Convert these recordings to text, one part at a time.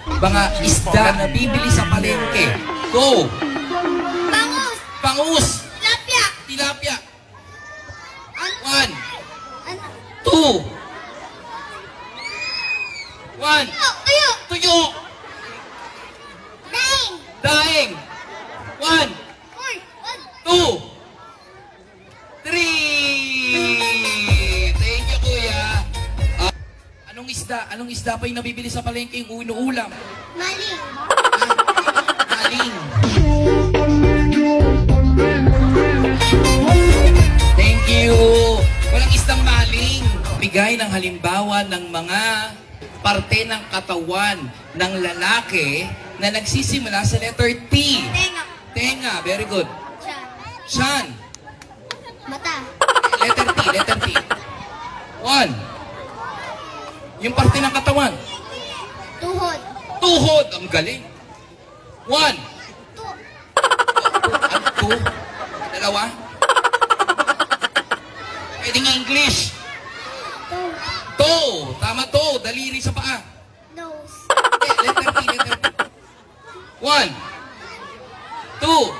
Mga isda na bibili sa palengke. Go! Bangus. Bangus! Tilapia. Tilapia! An- 1, ano? 2, 1, Tuyo. tuyo! Daing. Daing! 1, Corn. 2, 3! Thank you, kuya. Anong isda pa yung nabibili sa palengke yung inuulam? Maling. Aling. Thank you. Walang isdang maling. Bigay ng halimbawa ng mga parte ng katawan ng lalaki na nagsisimula sa letter T. Tenga. Tenga, very good. Tiyan. Shan, Mata. letter T, letter T. 1. Yung parte ng katawan. Tuhod. Tuhod, ang galing. 1. Tu. Ano to? Dalawa? Pwedeng English. Tu. Toe. Tama to. Daliri sa paa. Nose. Letter T, letter T. 1, 2,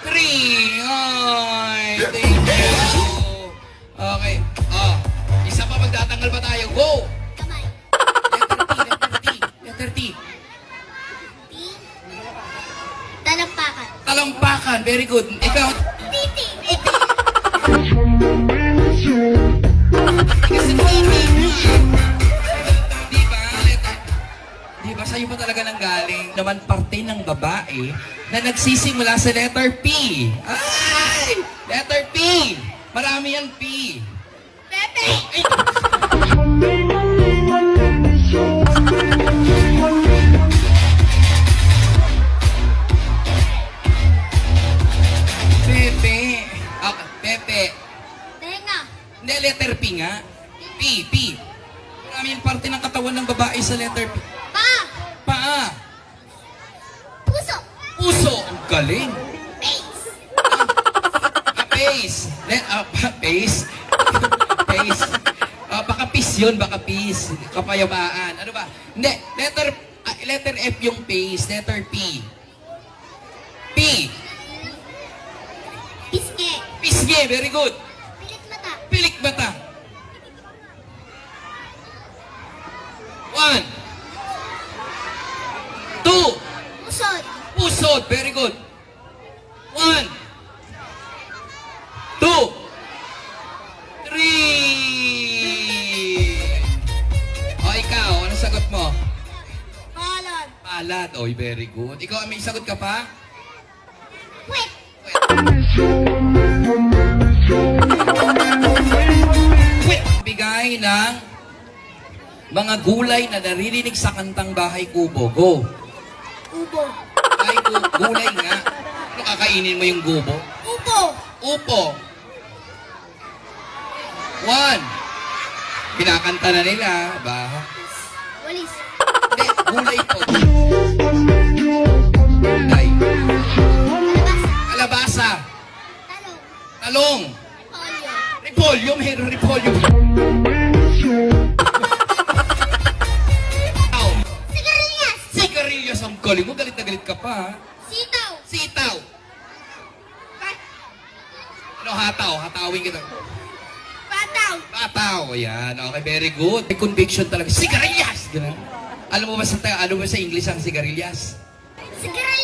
3. Ay, thank you. Okay. Isa pa magtatanggal pa tayo. Go! Kamay. Letter T, letter T. Letter T. T. Talampakan. Talampakan. Very good. Ikaw, Titi. Titi. kasi titi. Diba? Diba? Sa'yo pa talaga nang galing. Naman parte ng babae na nagsisimula sa letter P. Ay! Letter P. Marami yan P. Pepe. Ay! Pepe. Pepe. Tenga. Hindi, letter P nga. P, P. Marami yung parte ng katawan ng babae sa letter P. Paa. Paa. Puso. Puso. Ang galing. Face. Face. Face. Face. Baka peace yun, baka peace. Kapayapaan. Ano ba? Hindi, letter F yung face. Letter P. P. Pisngi. Pisngi. Very good. Pilit mata. Pilik mata. 1, 2, Usod. pusod. Very good. 1, 2, 3. O, ikaw, anong sagot mo? Palad. Palad. Oy, very good. Ikaw, may sagot ka pa? Puwet. Bigay ng mga gulay na naririnig sa kantang Bahay Kubo. Go. Ubo. Gulay nga. Ano kakainin mo yung gubo? Upo. Upo. 1. Pinakanta na nila. Baha. Walis. Hindi, gulay po. Gulay. Kalabasa. Kalabasa. Talong. Talong. Polyo. Repolyo. Meron repolyo. Sigarilyas. Sigarilyas. Ang galing mo. Galit na galit ka pa. Ha? Sitaw. Sitaw. Ano hataw? Hatawin kita. Pataw. Pataw. Yan. Okay, very good. May conviction talaga. Sigarilyas! Ganun. Alam mo ba sa English ang sigarilyas? Sigarilyas.